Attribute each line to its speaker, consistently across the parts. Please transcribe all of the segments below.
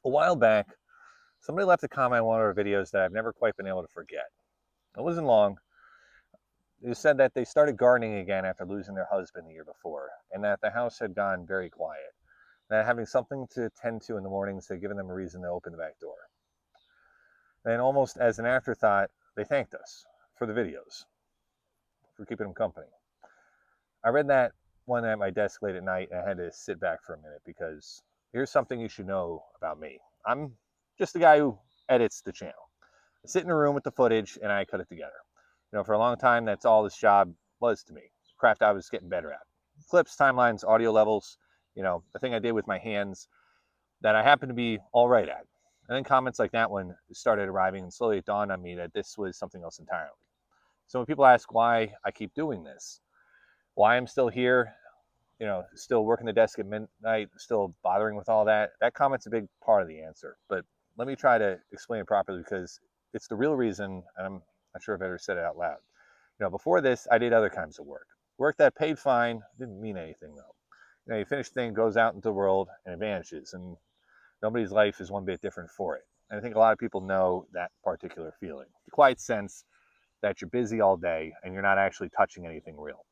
Speaker 1: A while back, somebody left a comment on one of our videos that I've never quite been able to forget. It wasn't long. They said that they started gardening again after losing their husband the year before, and that the house had gone very quiet. That having something to tend to in the mornings had given them a reason to open the back door. And almost as an afterthought, they thanked us for the videos, for keeping them company. I read that one at my desk late at night, and I had to sit back for a minute because here's something you should know about me. I'm just the guy who edits the channel. I sit in a room with the footage and I cut it together. For a long time, that's all this job was to me. Craft I was getting better at. Clips, timelines, audio levels, the thing I did with my hands that I happened to be all right at. And then comments like that one started arriving, and slowly it dawned on me that this was something else entirely. So when people ask why I keep doing this, why I'm still here, still working the desk at midnight, still bothering with all that, that comment's a big part of the answer. But let me try to explain it properly because it's the real reason, and I'm not sure if I've ever said it out loud. Before this, I did other kinds of work. Work that paid fine, didn't mean anything though. You finish thing, goes out into the world, and it vanishes, and nobody's life is one bit different for it. And I think a lot of people know that particular feeling. The quiet sense that you're busy all day and you're not actually touching anything real.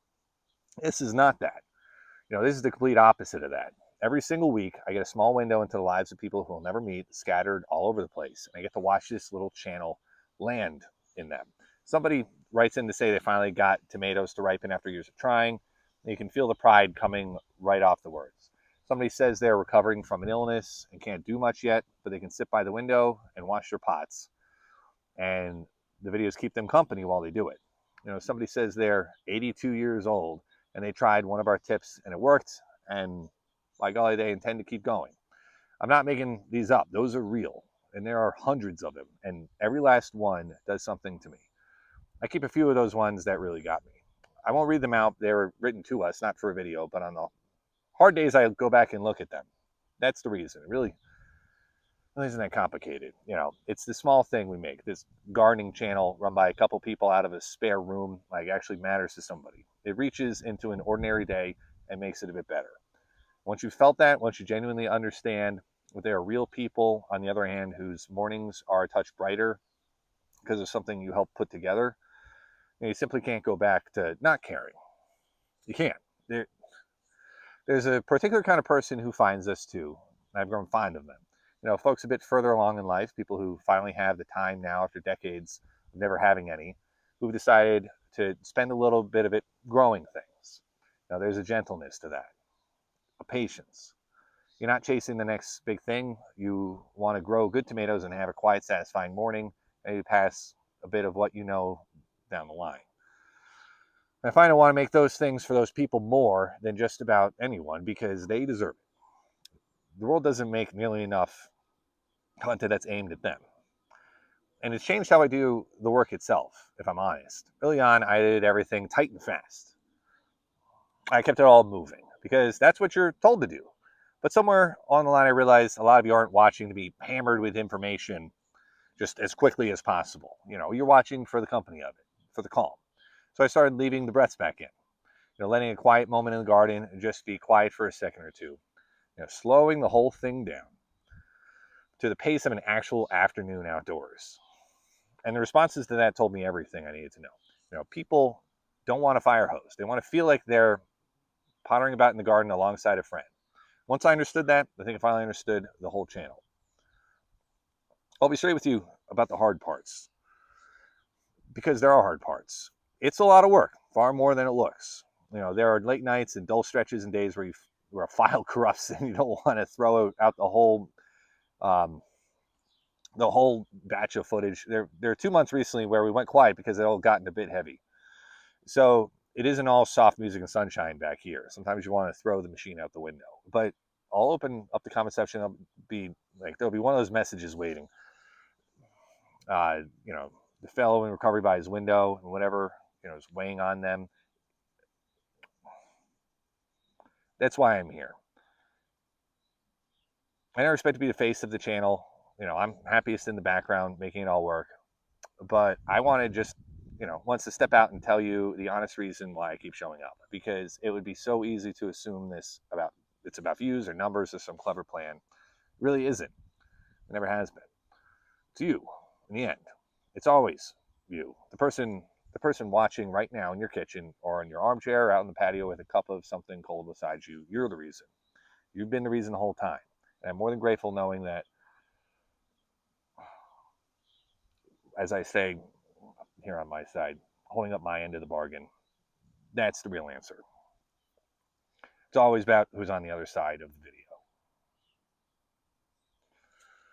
Speaker 1: This is not that. This is the complete opposite of that. Every single week, I get a small window into the lives of people who will never meet, scattered all over the place. And I get to watch this little channel land in them. Somebody writes in to say they finally got tomatoes to ripen after years of trying. And you can feel the pride coming right off the words. Somebody says they're recovering from an illness and can't do much yet, but they can sit by the window and wash their pots. And the videos keep them company while they do it. Somebody says they're 82 years old and they tried one of our tips and it worked, and by golly, they intend to keep going. I'm not making these up. Those are real, and there are hundreds of them, and every last one does something to me. I keep a few of those ones that really got me. I won't read them out. They were written to us, not for a video, but on the hard days, I go back and look at them. That's the reason. It really isn't that complicated. It's the small thing we make. This gardening channel run by a couple people out of a spare room, like, actually matters to somebody. It reaches into an ordinary day and makes it a bit better. Once you've felt that, once you genuinely understand that there are real people, on the other hand, whose mornings are a touch brighter because of something you helped put together, you simply can't go back to not caring. You can't. There's a particular kind of person who finds this too. I've grown fond of them. Folks a bit further along in life, people who finally have the time now after decades of never having any, who've decided to spend a little bit of it growing things. Now, there's a gentleness to that, a patience. You're not chasing the next big thing. You want to grow good tomatoes and have a quiet, satisfying morning, and you pass a bit of what you know down the line. I find I want to make those things for those people more than just about anyone because they deserve it. The world doesn't make nearly enough content that's aimed at them. And it's changed how I do the work itself, if I'm honest. Early on, I did everything tight and fast. I kept it all moving because that's what you're told to do. But somewhere on the line, I realized a lot of you aren't watching to be hammered with information just as quickly as possible. You're watching for the company of it, for the calm. So I started leaving the breaths back in. Letting a quiet moment in the garden and just be quiet for a second or two. Slowing the whole thing down to the pace of an actual afternoon outdoors. And the responses to that told me everything I needed to know. People don't want a fire hose. They want to feel like they're pottering about in the garden alongside a friend. Once I understood that, I think I finally understood the whole channel. I'll be straight with you about the hard parts, because there are hard parts. It's a lot of work, far more than it looks. There are late nights and dull stretches and days where a file corrupts and you don't want to throw out um, the whole batch of footage. There are 2 months recently where we went quiet because it all gotten a bit heavy. So it isn't all soft music and sunshine back here. Sometimes you want to throw the machine out the window. But I'll open up the comment section. There'll be one of those messages waiting. The fellow in recovery by his window and whatever is weighing on them. That's why I'm here. I never expect to be the face of the channel. I'm happiest in the background, making it all work. But I want to just, wants to step out and tell you the honest reason why I keep showing up. Because it would be so easy to assume it's about views or numbers or some clever plan. It really isn't. It never has been. It's you in the end. It's always you. The person watching right now in your kitchen or in your armchair out in the patio with a cup of something cold beside you, you're the reason. You've been the reason the whole time. And I'm more than grateful knowing that, as I say here on my side, holding up my end of the bargain, that's the real answer. It's always about who's on the other side of the video.